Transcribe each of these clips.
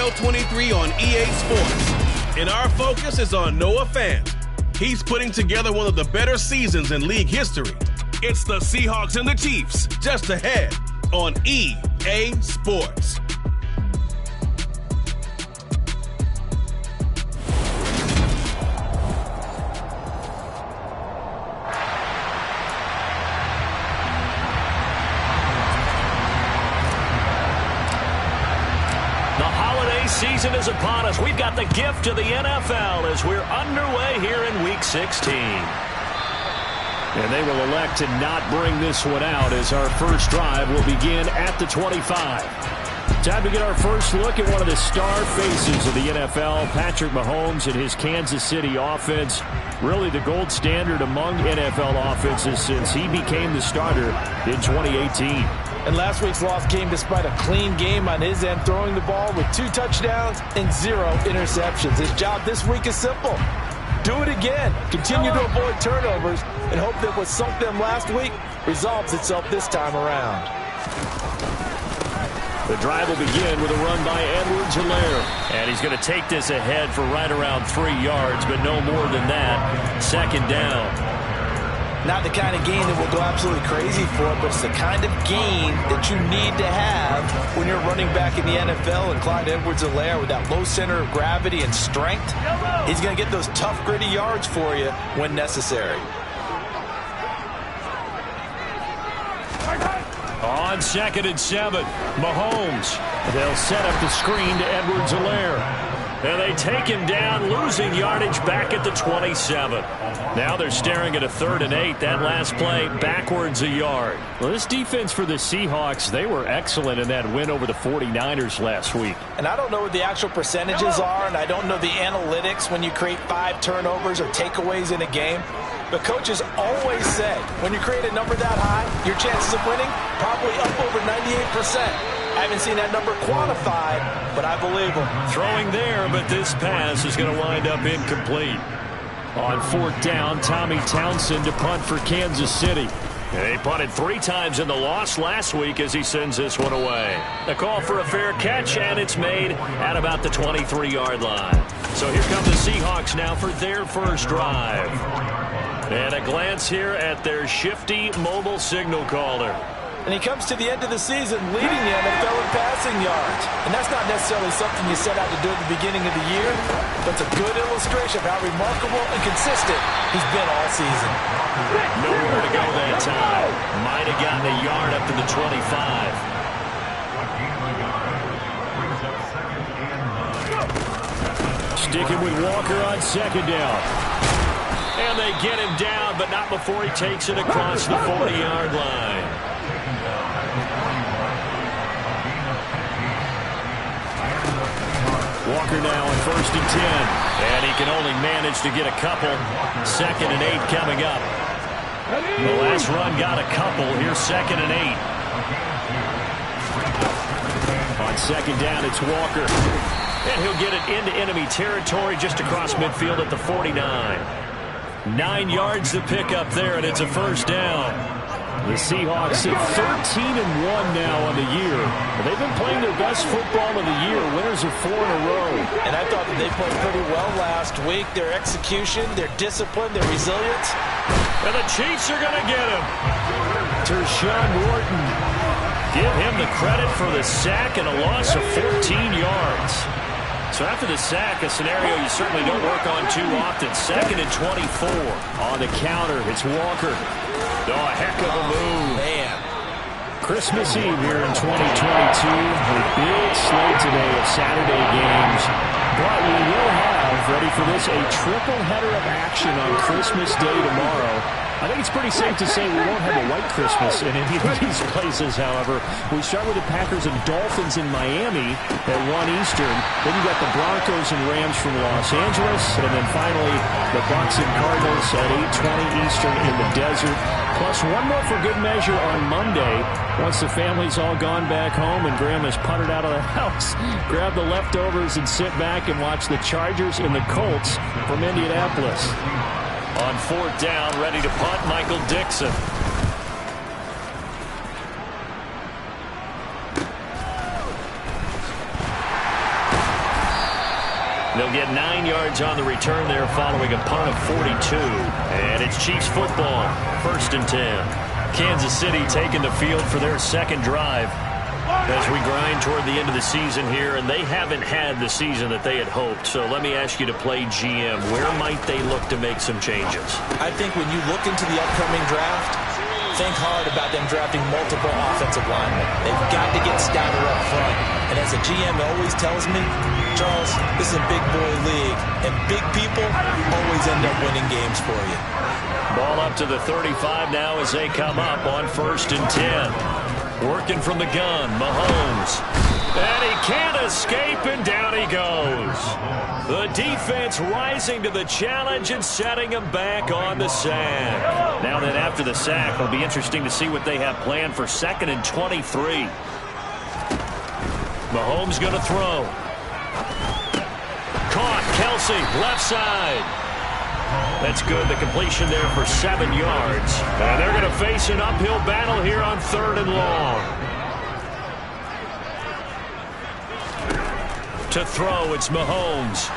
NFL 23 on EA Sports. And our focus is on Noah Fant. He's putting together one of the better seasons in league history. It's the Seahawks and the Chiefs, just ahead on EA Sports. Season is upon us. We've got the gift of the NFL as we're underway here in Week 16. And they will elect to not bring this one out as our first drive will begin at the 25. Time to get our first look at one of the star faces of the NFL, Patrick Mahomes and his Kansas City offense. Really the gold standard among NFL offenses since he became the starter in 2018. And last week's loss came despite a clean game on his end, throwing the ball with 2 touchdowns and 0 interceptions. His job this week is simple. Do it again. Continue to avoid turnovers and hope that what sunk them last week resolves itself this time around. The drive will begin with a run by Edwards-Helaire. And he's going to take this ahead for right around 3 yards, but no more than that. Second down. Not the kind of gain that we'll go absolutely crazy for, but it's the kind of gain that you need to have when you're running back in the NFL. And Clyde Edwards-Helaire, with that low center of gravity and strength, he's going to get those tough, gritty yards for you when necessary. On 2nd and 7, Mahomes. They'll set up the screen to Edwards-Helaire. And they take him down, losing yardage back at the 27. Now they're staring at a 3rd and 8. That last play backwards a yard. Well, this defense for the Seahawks, they were excellent in that win over the 49ers last week. And I don't know what the actual percentages are, and I don't know the analytics when you create 5 turnovers or takeaways in a game. But coaches always say, when you create a number that high, your chances of winning probably up over 98%. I haven't seen that number quantified, but I believe him. Throwing there, but this pass is going to wind up incomplete. On 4th down, Tommy Townsend to punt for Kansas City. And they punted 3 times in the loss last week as he sends this one away. A call for a fair catch, and it's made at about the 23-yard line. So here come the Seahawks now for their first drive. And a glance here at their shifty mobile signal caller. And he comes to the end of the season leading the NFL in passing yards. And that's not necessarily something you set out to do at the beginning of the year, but it's a good illustration of how remarkable and consistent he's been all season. Nowhere to go that time. Might have gotten a yard up to the 25. Sticking with Walker on 2nd down. And they get him down, but not before he takes it across the 40-yard line. Walker now on 1st and 10. And he can only manage to get a couple. 2nd and 8 coming up. The last run got a couple. Here's 2nd and 8. On 2nd down, it's Walker. And he'll get it into enemy territory just across midfield at the 49. 9 yards to pick up there, and it's a first down. The Seahawks at 13-1 now on the year. They've been playing their best football of the year. Winners of 4 in a row. And I thought that they played pretty well last week. Their execution, their discipline, their resilience. And the Chiefs are going to get him. Tershawn Wharton. Give him the credit for the sack and a loss of 14 yards. So after the sack, a scenario you certainly don't work on too often. 2nd and 24. On the counter, it's Walker. Oh, a heck of a move. Man. Christmas Eve here in 2022. A big slate today of Saturday games. But we will have, ready for this, a triple header of action on Christmas Day tomorrow. I think it's pretty safe to say we won't have a white Christmas in any of these places, however. We start with the Packers and Dolphins in Miami at 1 Eastern. Then you got the Broncos and Rams from Los Angeles. And then finally, the Bucs and Cardinals at 8:20 Eastern in the desert. Plus one more for good measure on Monday. Once the family's all gone back home and Grandma's puttered out of the house, grab the leftovers and sit back and watch the Chargers and the Colts from Indianapolis. On 4th down, ready to punt, Michael Dixon. They'll get 9 yards on the return there following a punt of 42. And it's Chiefs football, 1st and 10. Kansas City taking the field for their second drive as we grind toward the end of the season here, and they haven't had the season that they had hoped. So let me ask you to play GM. Where might they look to make some changes? I think when you look into the upcoming draft, think hard about them drafting multiple offensive linemen. They've got to get stouter up front. And as a GM always tells me, Charles, this is a big boy league, and big people always end up winning games for you. Ball up to the 35 now as they come up on 1st and 10. Working from the gun, Mahomes. And he can't escape, and down he goes. The defense rising to the challenge and setting him back on the sack. Now then, after the sack, it'll be interesting to see what they have planned for 2nd and 23. Mahomes going to throw. Caught, Kelsey, left side. That's good. The completion there for 7 yards. And they're going to face an uphill battle here on 3rd and long. To throw, it's Mahomes.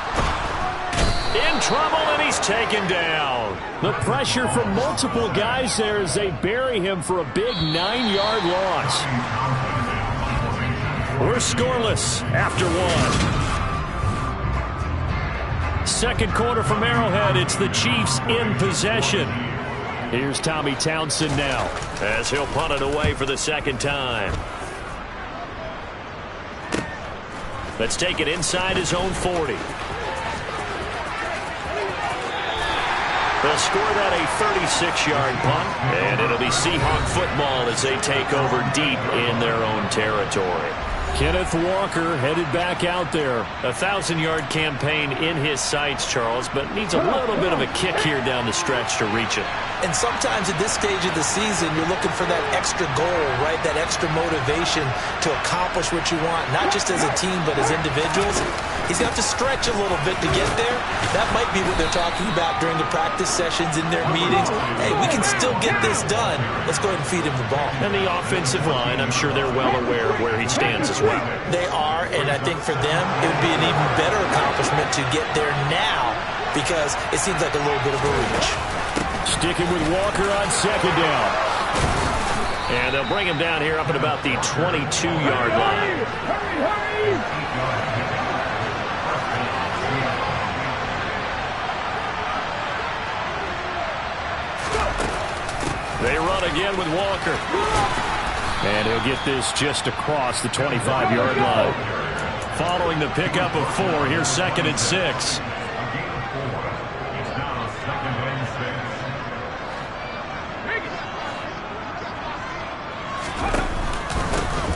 In trouble, and he's taken down. The pressure from multiple guys there as they bury him for a big 9-yard loss. We're scoreless after 1. Second quarter from Arrowhead. It's the Chiefs in possession. Here's Tommy Townsend now as he'll punt it away for the second time. Let's take it inside his own 40. They'll score that a 36-yard punt, and it'll be Seahawk football as they take over deep in their own territory. Kenneth Walker headed back out there. A 1,000-yard campaign in his sights, Charles, but needs a little bit of a kick here down the stretch to reach it. And sometimes at this stage of the season, you're looking for that extra goal, right? That extra motivation to accomplish what you want, not just as a team, but as individuals. He's got to stretch a little bit to get there. That might be what they're talking about during the practice sessions, in their meetings. Hey, we can still get this done. Let's go ahead and feed him the ball. And the offensive line, I'm sure they're well aware of where he stands as well. They are, and I think for them, it would be an even better accomplishment to get there now because it seems like a little bit of a reach. Sticking with Walker on second down. And they'll bring him down here up at about the 22-yard line. They run again with Walker. And he'll get this just across the 25-yard line. Following the pickup of 4, here's 2nd and 6.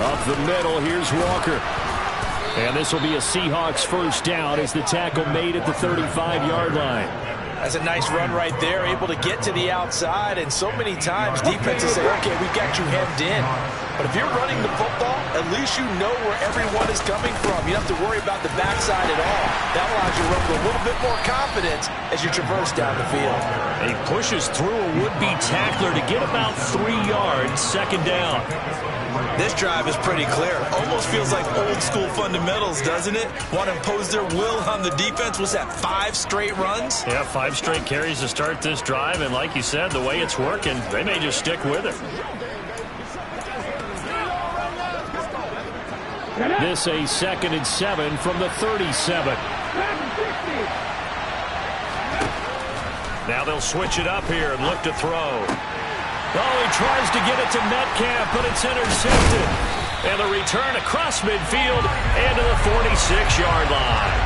Up the middle, here's Walker. And this will be a Seahawks first down as the tackle made at the 35-yard line. That's a nice run right there, able to get to the outside, and so many times defenses say, okay, we've got you hemmed in. But if you're running the football, at least you know where everyone is coming from. You don't have to worry about the backside at all. That allows you to run with a little bit more confidence as you traverse down the field. And he pushes through a would-be tackler to get about 3 yards, 2nd down. This drive is pretty clear. Almost feels like old-school fundamentals, doesn't it? Want to impose their will on the defense. Was that 5 straight runs? Yeah, 5 straight carries to start this drive, and like you said, the way it's working, they may just stick with it. This a 2nd and 7 from the 37. Now they'll switch it up here and look to throw. Oh, he tries to get it to Metcalf, but it's intercepted. And the return across midfield and to the 46-yard line.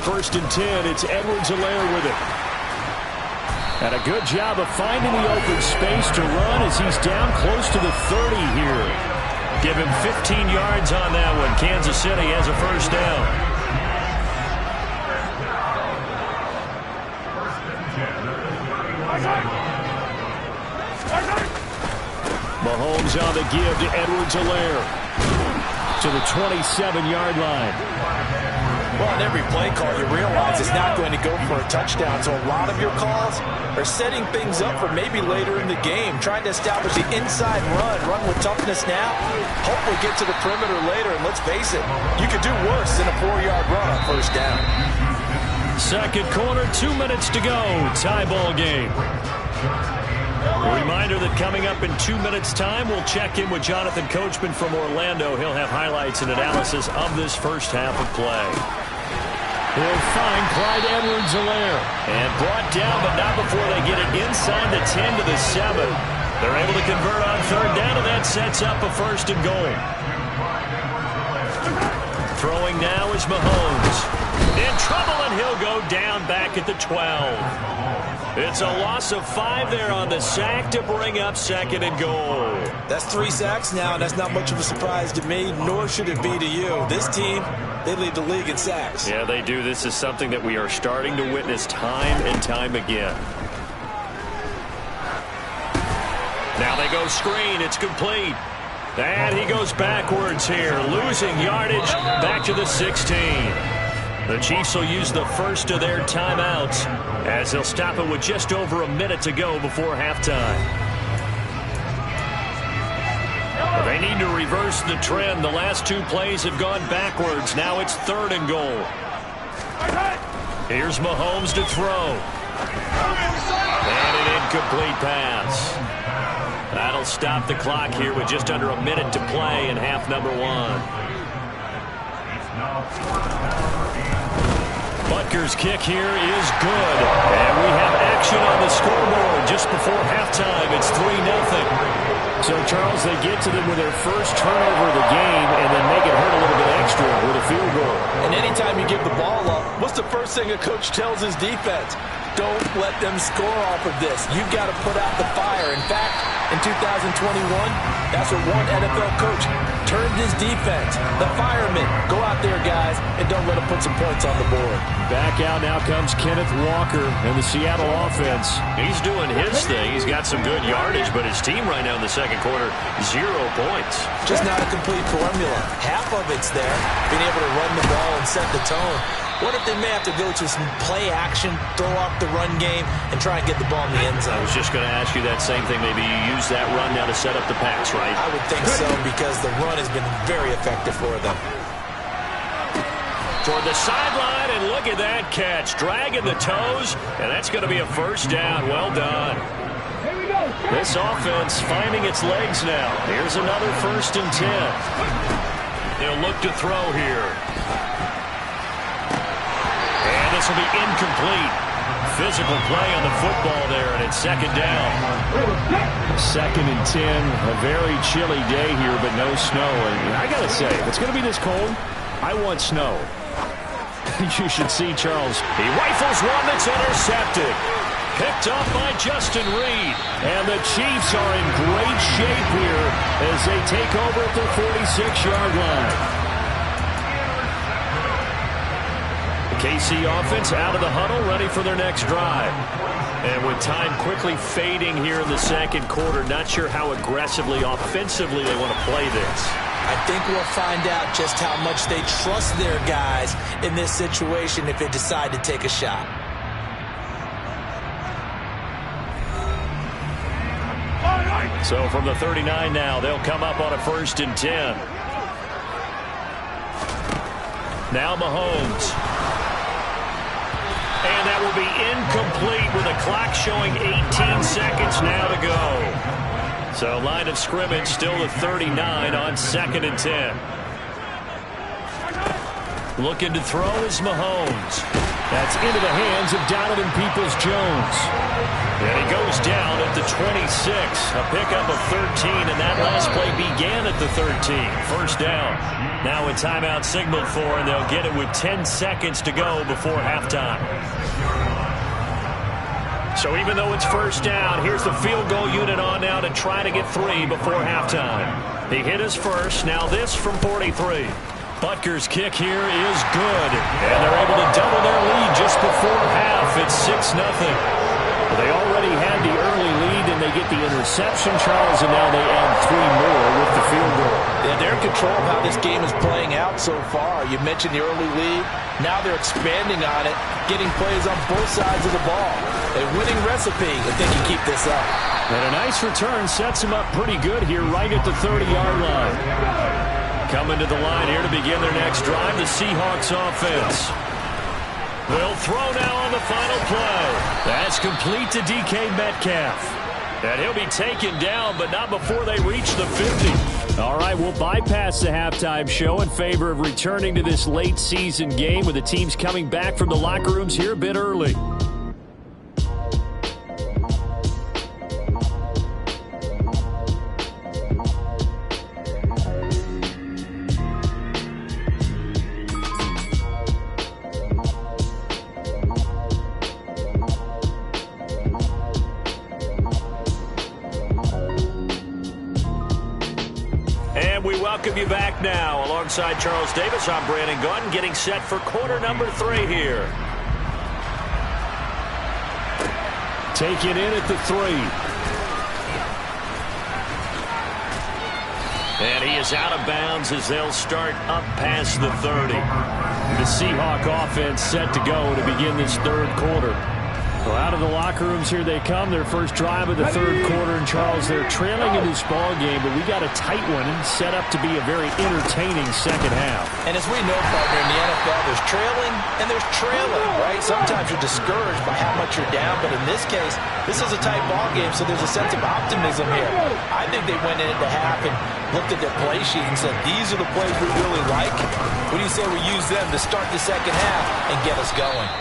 First and 10, it's Edwards-Helaire with it. And a good job of finding the open space to run as he's down close to the 30 here. Give him 15 yards on that one. Kansas City has a first down. Mahomes on the give to Edwards-Helaire to the 27-yard line. Well, on every play call, you realize it's not going to go for a touchdown. So a lot of your calls are setting things up for maybe later in the game, trying to establish the inside run with toughness now, hopefully get to the perimeter later. And let's face it, you could do worse than a 4-yard run on first down. Second quarter, 2 minutes to go. Tie ball game. A reminder that coming up in 2 minutes' time, we'll check in with Jonathan Coachman from Orlando. He'll have highlights and analysis of this first half of play. He'll find Clyde Edwards-Helaire. And brought down, but not before they get it inside the 10 to the 7. They're able to convert on third down, and that sets up a first and goal. Throwing now is Mahomes. In trouble, and he'll go down back at the 12. It's a loss of 5 there on the sack to bring up second and goal. That's 3 sacks now, and that's not much of a surprise to me, nor should it be to you. This team, they lead the league in sacks. Yeah, they do. This is something that we are starting to witness time and time again. Now they go screen. It's complete. And he goes backwards here, losing yardage back to the 16. The Chiefs will use the first of their timeouts as they'll stop it with just over a minute to go before halftime. They need to reverse the trend. The last 2 plays have gone backwards. Now it's third and goal. Here's Mahomes to throw. And an incomplete pass. That'll stop the clock here with just under a minute to play in half number 1. Butker's kick here is good. And we have action on the scoreboard just before halftime. It's 3-0. So, Charles, they get to them with their first turnover of the game and then make it hurt a little bit extra with a field goal. And anytime you give the ball up, what's the first thing a coach tells his defense? Don't let them score off of this. You've got to put out the fire. In fact, in 2021, that's what one NFL coach turned his defense. The firemen. Go out there, guys, and don't let them put some points on the board. Back out now comes Kenneth Walker and the Seattle offense. He's doing his thing. He's got some good yardage, but his team right now in the second quarter, 0 points. Just not a complete formula. Half of it's there, being able to run the ball and set the tone. What if they may have to go to some play action, throw off the run game, and try and get the ball in the end zone? I was just going to ask you that same thing. Maybe you use that run now to set up the pass, right? I would think so, because the run has been very effective for them. Toward the sideline, and look at that catch. Dragging the toes, and that's going to be a first down. Well done. This offense finding its legs now. Here's another 1st and 10. They'll look to throw here. And this will be incomplete. Physical play on the football there, and it's second down. 2nd and 10. A very chilly day here, but no snow. And I got to say, if it's going to be this cold, I want snow. You should see Charles. He rifles one that's intercepted. Picked up by Justin Reed. And the Chiefs are in great shape here as they take over at their 46-yard line. KC offense out of the huddle, ready for their next drive. And with time quickly fading here in the second quarter, not sure how aggressively, offensively they want to play this. I think we'll find out just how much they trust their guys in this situation if they decide to take a shot. So from the 39 now, they'll come up on a 1st and 10. Now Mahomes. And that will be incomplete with a clock showing 18 seconds now to go. So line of scrimmage still the 39 on 2nd and 10. Looking to throw is Mahomes. That's into the hands of Donovan Peoples-Jones. And he goes down at the 26. A pickup of 13, and that last play began at the 13. First down. Now a timeout signaled for, and they'll get it with 10 seconds to go before halftime. So even though it's first down, here's the field goal unit on now to try to get 3 before halftime. He hit his first. Now this from 43. Butker's kick here is good, and they're able to double their lead just before half. It's 6-0. They already had the early lead, and they get the interception, Charles, and now they add 3 more with the field goal. Yeah, they're in control of how this game is playing out so far. You mentioned the early lead. Now they're expanding on it, getting plays on both sides of the ball. A winning recipe if they can keep this up. And a nice return sets them up pretty good here right at the 30-yard line. Coming to the line here to begin their next drive, the Seahawks offense. They'll throw now on the final play. That's complete to DK Metcalf. And he'll be taken down, but not before they reach the 50. All right, we'll bypass the halftime show in favor of returning to this late season game with the teams coming back from the locker rooms here a bit early. Welcome you back now. Alongside Charles Davis, I'm Brandon Gaudin, getting set for quarter number 3 here. Taken in at the 3. And he is out of bounds as they'll start up past the 30. The Seahawk offense set to go to begin this third quarter. Well, out of the locker rooms here they come. Their first drive of the third quarter. And, Charles, they're trailing in this ball game, but we got a tight one and set up to be a very entertaining second half. And as we know, partner, in the NFL, there's trailing and there's trailing, right? Sometimes you're discouraged by how much you're down, but in this case, this is a tight ball game, so there's a sense of optimism here. I think they went into half and looked at their play sheet and said, these are the plays we really like. What do you say we use them to start the second half and get us going?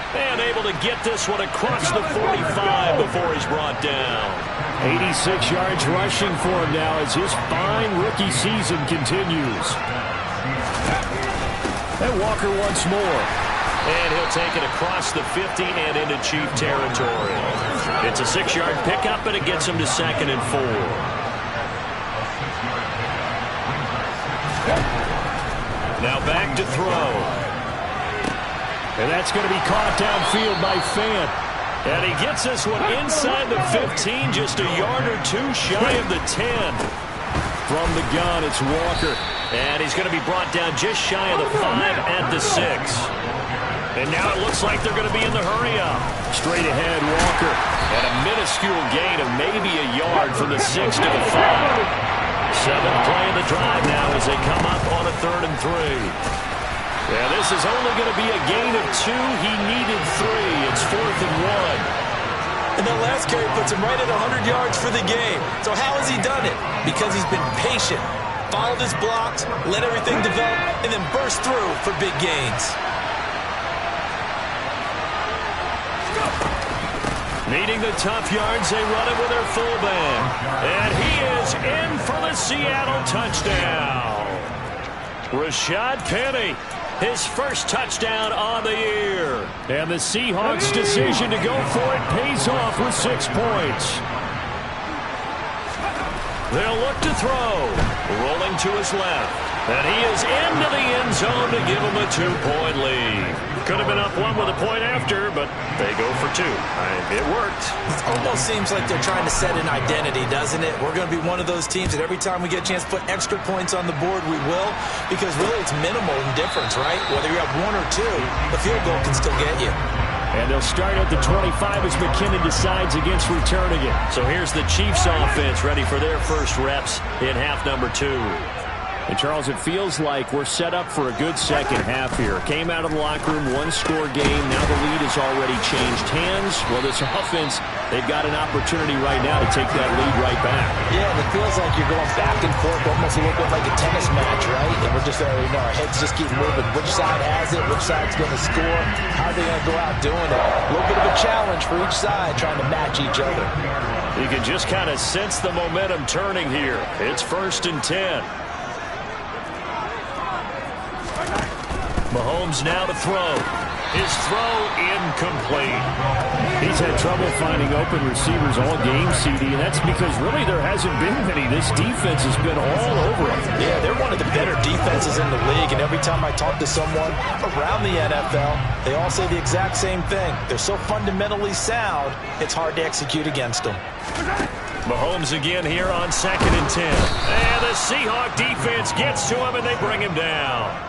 And able to get this one across the 45 before he's brought down. 86 yards rushing for him now as his fine rookie season continues. And Walker once more. And he'll take it across the 50 and into Chief territory. It's a 6-yard pickup, and it gets him to 2nd and 4. Now back to throw. And that's going to be caught downfield by Fant. And he gets this one inside the 15, just a yard or 2 shy of the 10. From the gun, it's Walker. And he's going to be brought down just shy of the 5 at the 6. And now it looks like they're going to be in the hurry-up. Straight ahead, Walker. And a minuscule gain of maybe a yard from the 6 to the 5. 7th play of the drive now as they come up on a 3rd and 3. Yeah, this is only going to be a gain of 2. He needed 3. It's 4th and 1. And that last carry puts him right at 100 yards for the game. So how has he done it? Because he's been patient, followed his blocks, let everything develop, and then burst through for big gains. Needing the tough yards, they run it with their fullback. And he is in for the Seattle touchdown. Rashad Penny. His first touchdown on the year. And the Seahawks' decision to go for it pays off with 6 points. They'll look to throw. Rolling to his left. And he is into the end zone to give him a 2-point lead. Could have been up 1 with a point after, but they go for 2. It worked. It almost seems like they're trying to set an identity, doesn't it? We're going to be one of those teams that every time we get a chance to put extra points on the board, we will. Because really it's minimal in difference, right? Whether you have 1 or 2, the field goal can still get you. And they'll start at the 25 as McKinnon decides against returning it. So here's the Chiefs offense ready for their first reps in half number 2. And, Charles, it feels like we're set up for a good second half here. Came out of the locker room, 1-score game. Now the lead has already changed hands. Well, this offense, they've got an opportunity right now to take that lead right back. Yeah, it feels like you're going back and forth, almost a little bit like a tennis match, right? And we're just, our heads just keep moving. Which side has it? Which side's going to score? How are they going to go out doing it? A little bit of a challenge for each side, trying to match each other. You can just kind of sense the momentum turning here. It's 1st and 10. Mahomes now to throw. His throw incomplete. He's Seattle's had trouble finding open receivers all game, CD, and that's because really there hasn't been many. This defense has been all over them. Yeah, they're one of the better defenses in the league, and every time I talk to someone around the NFL, they all say the exact same thing. They're so fundamentally sound, it's hard to execute against them. Mahomes again here on 2nd and 10. And the Seahawk defense gets to him, and they bring him down.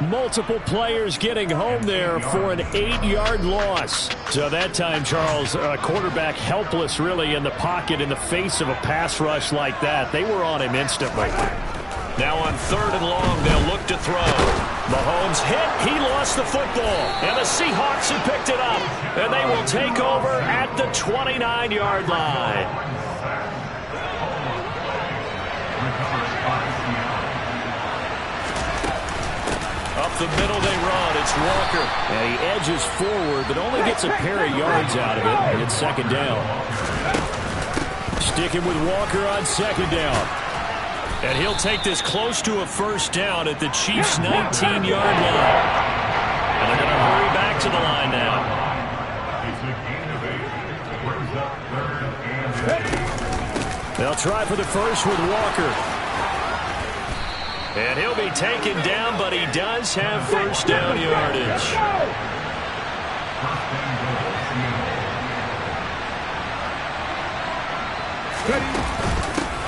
Multiple players getting home there for an 8-yard loss. So that time, Charles, quarterback helpless really in the pocket in the face of a pass rush like that. They were on him instantly. Now on 3rd and long, they'll look to throw. Mahomes hit. He lost the football. And the Seahawks have picked it up. And they will take over at the 29-yard line. Up the middle they run. It's Walker. And he edges forward, but only gets a pair of yards out of it. And it's 2nd down. Sticking with Walker on 2nd down. And he'll take this close to a 1st down at the Chiefs' 19-yard line. And they're going to hurry back to the line now. They'll try for the first with Walker. And he'll be taken down, but he does have 1st down yardage.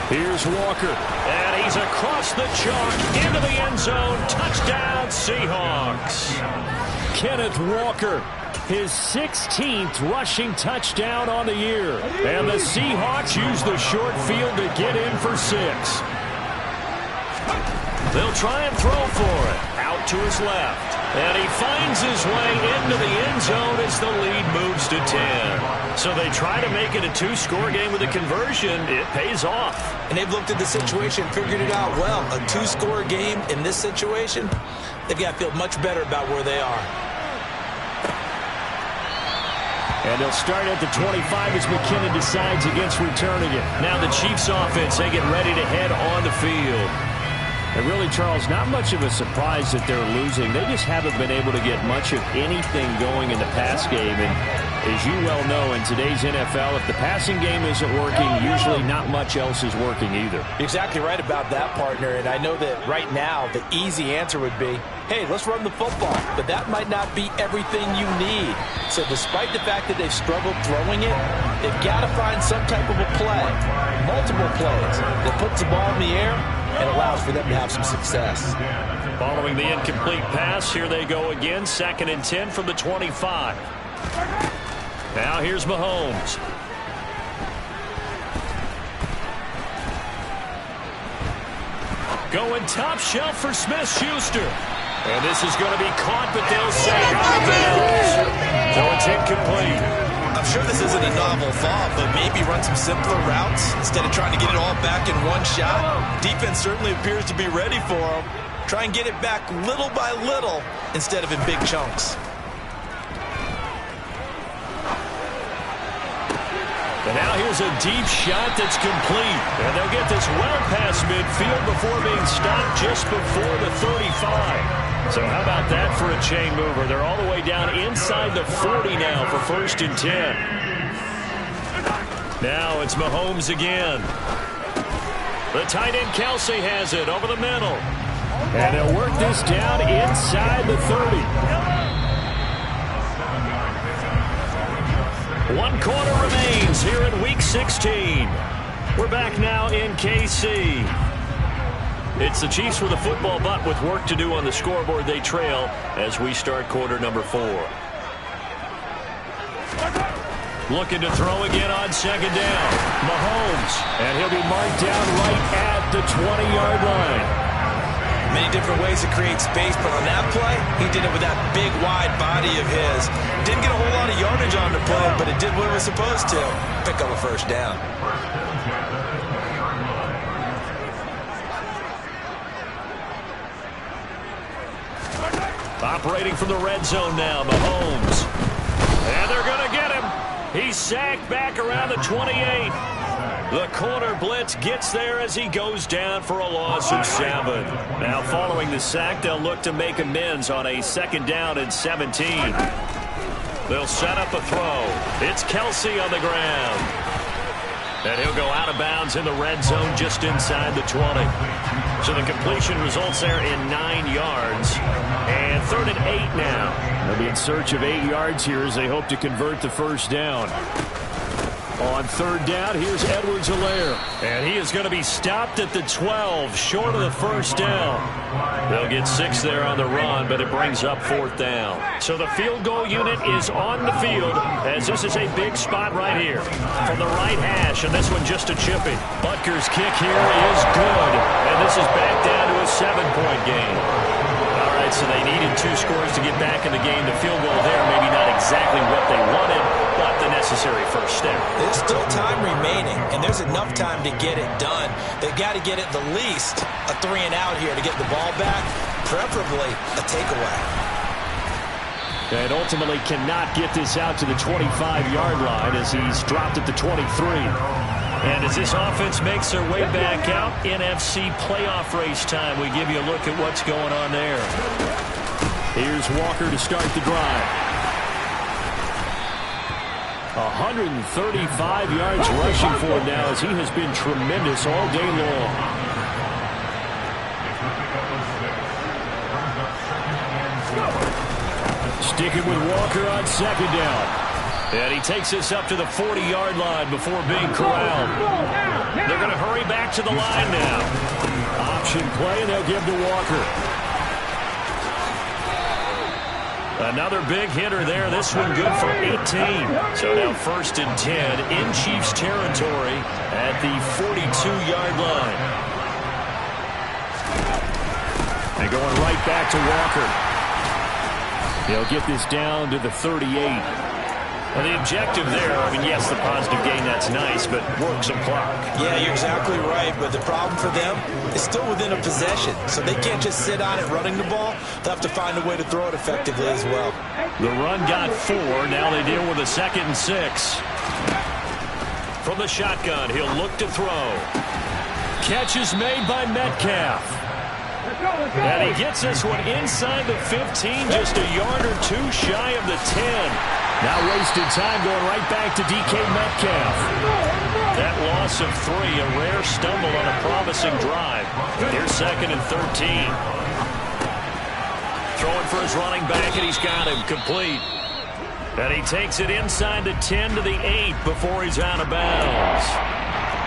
Here's Walker. And he's across the chalk into the end zone. Touchdown, Seahawks. Kenneth Walker, his 16th rushing touchdown on the year. And the Seahawks use the short field to get in for 6. They'll try and throw for it. Out to his left. And he finds his way into the end zone as the lead moves to 10. So they try to make it a 2-score game with a conversion. It pays off. And they've looked at the situation, figured it out well. A 2-score game in this situation, they've got to feel much better about where they are. And they'll start at the 25 as McKinnon decides against returning it. Now the Chiefs offense, they get ready to head on the field. And really, Charles, not much of a surprise that they're losing. They just haven't been able to get much of anything going in the pass game. And as you well know, in today's NFL, if the passing game isn't working, usually not much else is working either. You're exactly right about that, partner. And I know that right now the easy answer would be, hey, let's run the football. But that might not be everything you need. So despite the fact that they've struggled throwing it, they've got to find some type of a play, multiple plays, that puts the ball in the air and allows for them to have some success. Following the incomplete pass, here they go again. 2nd and 10 from the 25. Now here's Mahomes. Going top shelf for Smith-Schuster. And this is going to be caught, but they'll say out of bounds. So it's incomplete. I'm sure this isn't a novel thought, but maybe run some simpler routes instead of trying to get it all back in one shot. Defense certainly appears to be ready for them. Try and get it back little by little instead of in big chunks. And now here's a deep shot that's complete. And they'll get this well past midfield before being stopped just before the 35. So how about that for a chain mover? They're all the way down inside the 40 now for 1st and 10. Now it's Mahomes again. The tight end Kelsey has it over the middle. And they'll work this down inside the 30. 1 quarter remains here in Week 16. We're back now in KC. It's the Chiefs with a football, but with work to do on the scoreboard, they trail as we start quarter number 4. Looking to throw again on 2nd down. Mahomes, and he'll be marked down right at the 20-yard line. Many different ways to create space, but on that play, he did it with that big, wide body of his. Didn't get a whole lot of yardage on the play, but it did what it was supposed to. Pick up a 1st down. Operating from the red zone now, Mahomes. And they're going to get him. He's sacked back around the 28. The corner blitz gets there as he goes down for a loss of 7. Now following the sack, they'll look to make amends on a 2nd down and 17. They'll set up a throw. It's Kelsey on the ground. And he'll go out of bounds in the red zone just inside the 20. So the completion results there in 9 yards. And 3rd and 8 now. They'll be in search of 8 yards here as they hope to convert the first down. On 3rd down, here's Edwards-Helaire. And he is going to be stopped at the 12, short of the first down. They'll get 6 there on the run, but it brings up 4th down. So the field goal unit is on the field, as this is a big spot right here. From the right hash, and this one just a chipping. Butker's kick here is good, and this is back down to a 7-point game. All right, so they needed 2 scores to get back in the game. The field goal there, maybe not exactly what they wanted, but the necessary first step. There's still time remaining, and there's enough time to get it done. They've got to get at the least a 3-and-out here to get the ball back, preferably a takeaway. And ultimately cannot get this out to the 25-yard line as he's dropped at the 23. And as this offense makes their way back out, NFC playoff race time, we give you a look at what's going on there. Here's Walker to start the drive. 135 yards rushing for him now as he has been tremendous all day long. Sticking with Walker on 2nd down. And he takes this up to the 40-yard line before being corralled. They're going to hurry back to the line now. Option play, and they'll give to Walker. Another big hitter there. This one good for 18. So now 1st and 10 in Chiefs territory at the 42-yard line. And going right back to Walker. He'll get this down to the 38. Well, the objective there, I mean, yes, the positive gain, that's nice, but work some clock. Yeah, you're exactly right, but the problem for them is still within a possession, so they can't just sit on it running the ball. They'll have to find a way to throw it effectively as well. The run got 4. Now they deal with a 2nd and 6. From the shotgun, he'll look to throw. Catch is made by Metcalf. And he gets this one inside the 15, just a yard or 2 shy of the 10. Now wasted time going right back to DK Metcalf. That loss of 3, a rare stumble on a promising drive. Here's 2nd and 13. Throwing for his running back, and he's got him complete. And he takes it inside the 10 to the 8 before he's out of bounds.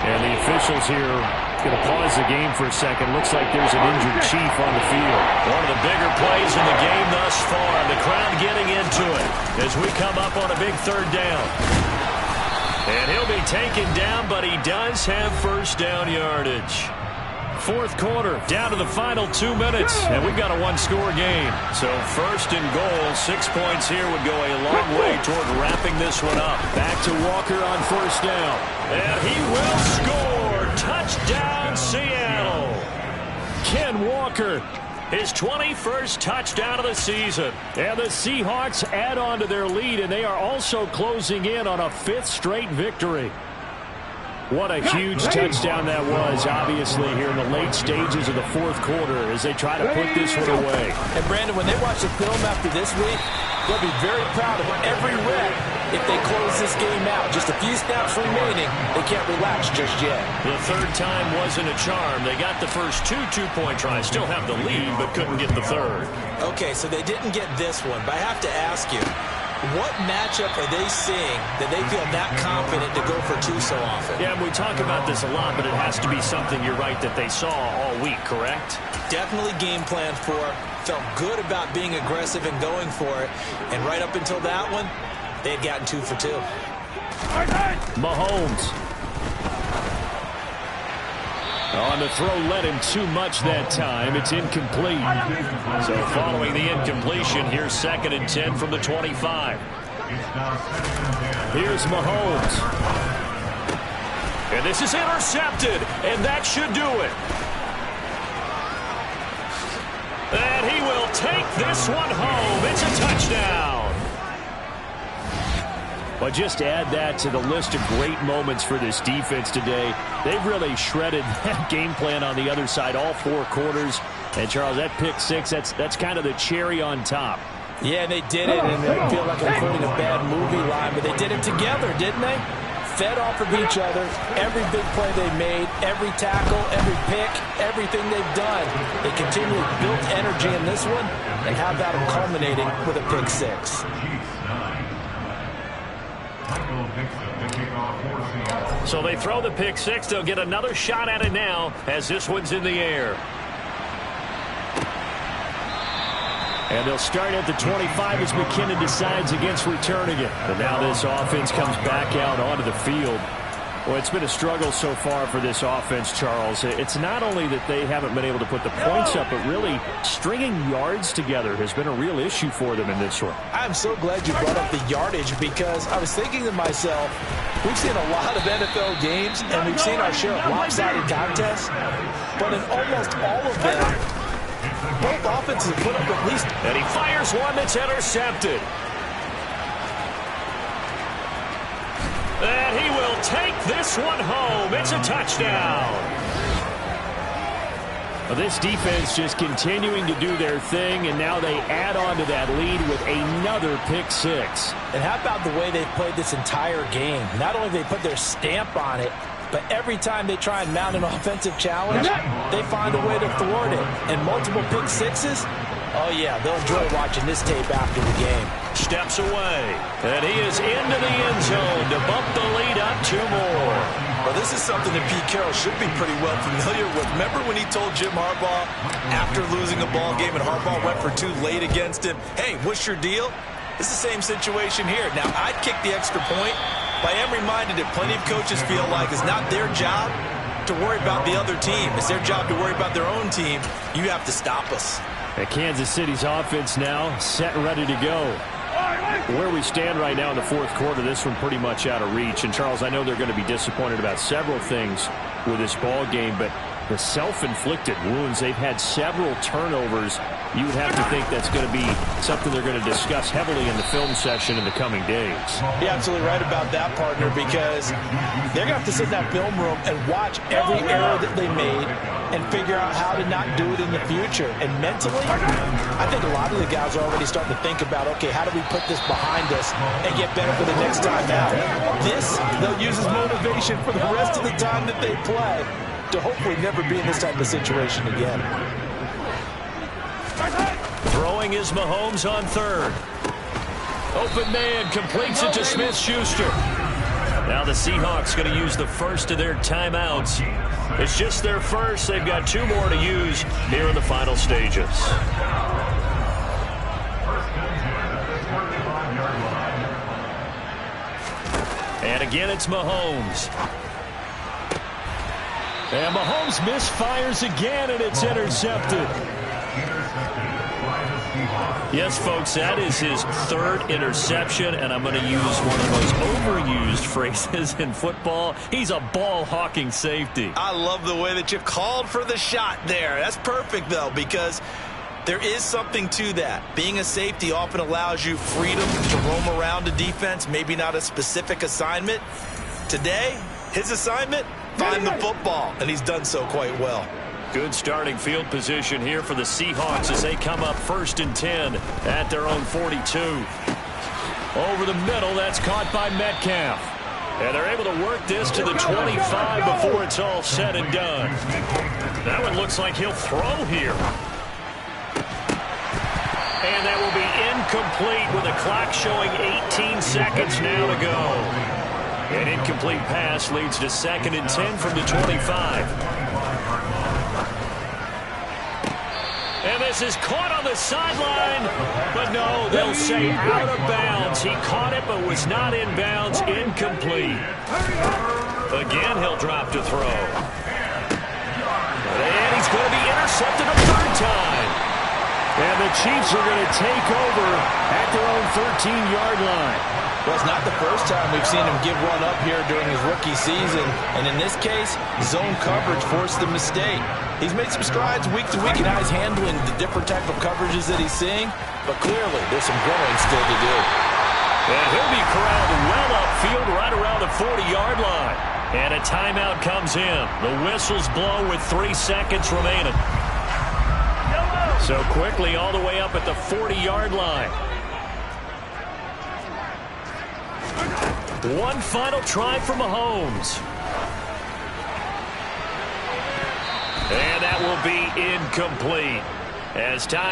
And the officials here going to pause the game for a second. Looks like there's an injured Chief on the field. One of the bigger plays in the game thus far. The crowd getting into it as we come up on a big 3rd down. And he'll be taken down, but he does have first down yardage. 4th quarter, down to the final 2 minutes, and we've got a 1-score game. So 1st and goal, 6 points here would go a long way toward wrapping this one up. Back to Walker on 1st down. And he will score. Touchdown, Seattle. Ken Walker, his 21st touchdown of the season. And the Seahawks add on to their lead, and they are also closing in on a 5th straight victory. What a huge touchdown that was, obviously, here in the late stages of the 4th quarter as they try to put this one away. And, Brandon, when they watch the film after this week, they'll be very proud of every rep if they close this game out. Just a few snaps remaining. They can't relax just yet. The 3rd time wasn't a charm. They got the first 2 two-point tries. Still have the lead, but couldn't get the 3rd. Okay, so they didn't get this one, but I have to ask you, what matchup are they seeing that they feel that confident to go for 2 so often? Yeah, we talk about this a lot, but it has to be something, you're right, that they saw all week, correct? Definitely game plan for it. Felt good about being aggressive and going for it. And right up until that one, they had gotten 2 for 2. Mahomes. On the throw, led him too much that time. It's incomplete. So following the incompletion, here's 2nd and 10 from the 25. Here's Mahomes. And this is intercepted, and that should do it. And he will take this one home. It's a touchdown. But just add that to the list of great moments for this defense today. They've really shredded that game plan on the other side all 4 quarters. And, Charles, that pick 6, that's kind of the cherry on top. Yeah, they did it, and I feel like I'm quoting a bad movie line, but they did it together, didn't they? Fed off of each other, every big play they made, every tackle, every pick, everything they've done. They continually built energy in this one, and how about them culminating with a pick six? So they throw the pick six. They'll get another shot at it now as this one's in the air. And they'll start at the 25 as McKinnon decides against returning it. But now this offense comes back out onto the field. Well, it's been a struggle so far for this offense, Charles. It's not only that they haven't been able to put the points up, but really stringing yards together has been a real issue for them in this one. I'm so glad you brought up the yardage, because I was thinking to myself, we've seen a lot of NFL games, and we've seen our share of lopsided contests, but in almost all of them, both offenses have put up at least. And he fires one that's intercepted. And he will take this one home. It's a touchdown. Well, this defense just continuing to do their thing, and now they add on to that lead with another pick six. And how about the way they played this entire game? Not only they put their stamp on it, but every time they try and mount an offensive challenge, they find a way to thwart it. And multiple pick sixes, oh yeah, they'll enjoy watching this tape after the game. Steps away, and he is into the end zone to bump the lead up 2 more. Well, this is something that Pete Carroll should be pretty well familiar with. Remember when he told Jim Harbaugh after losing a ball game and Harbaugh went for 2 late against him, hey, what's your deal? It's the same situation here. Now, I'd kick the extra point, but I am reminded that plenty of coaches feel like it's not their job to worry about the other team. It's their job to worry about their own team. You have to stop us. And Kansas City's offense now set and ready to go. Where we stand right now in the fourth quarter, this one pretty much out of reach. And, Charles, I know they're going to be disappointed about several things with this ball game, but the self-inflicted wounds, they've had several turnovers. You would have to think that's going to be something they're going to discuss heavily in the film session in the coming days. You're absolutely right about that, partner, because they're going to have to sit in that film room and watch every error that they made and figure out how to not do it in the future. And mentally, I think a lot of the guys are already starting to think about, okay, how do we put this behind us and get better for the next time out? This, they'll use as motivation for the rest of the time that they play to hopefully never be in this type of situation again. Throwing is Mahomes on third. Open man completes it to Smith-Schuster. Now the Seahawks going to use the first of their timeouts. It's just their first. They've got 2 more to use here in the final stages. And again, it's Mahomes. And Mahomes misfires again, and it's intercepted. Yes, folks, that is his 3rd interception, and I'm going to use one of the most overused phrases in football. He's a ball-hawking safety. I love the way that you called for the shot there. That's perfect, though, because there is something to that. Being a safety often allows you freedom to roam around a defense, maybe not a specific assignment. Today, his assignment, find the football, and he's done so quite well. Good starting field position here for the Seahawks as they come up 1st and 10 at their own 42. Over the middle, that's caught by Metcalf. And they're able to work this to the 25 before it's all said and done. That one looks like he'll throw here. And that will be incomplete with the clock showing 18 seconds now to go. An incomplete pass leads to 2nd and 10 from the 25. And this is caught on the sideline, but no, they'll say out of bounds. He caught it, but was not in bounds. Incomplete. Again, he'll drop to throw. And he's going to be intercepted a 3rd time. And the Chiefs are going to take over at their own 13-yard line. Well, it's not the first time we've seen him give one up here during his rookie season. And in this case, zone coverage forced the mistake. He's made some strides week to week, and now he's handling the different type of coverages that he's seeing. But clearly, there's some growing still to do. And he'll be corralled well upfield right around the 40-yard line. And a timeout comes in. The whistles blow with 3 seconds remaining. So quickly all the way up at the 40-yard line. One final try for Mahomes. And that will be incomplete. As time